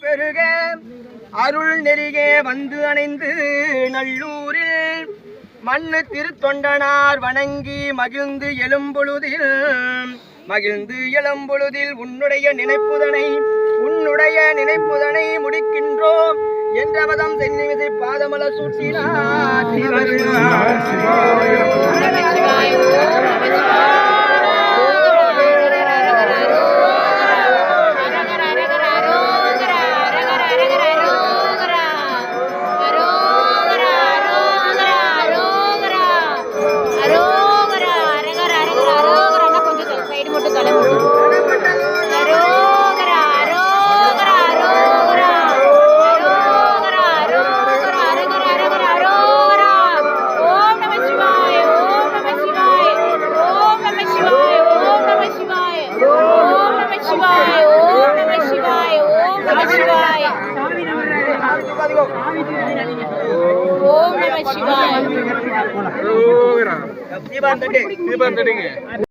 பெருக அருள் நெறிகே வந்து அணைந்து நல்லூரில் மண்ணு திருத்தொண்டனார் வணங்கி மகிழ்ந்து எழும்பொழுதில் உன்னுடைய நினைப்புதனை முடிக்கின்றோம் என்றவதம் சென்னிமிசை பாதமல சூட்டினார். ஓம் நம சிவாய.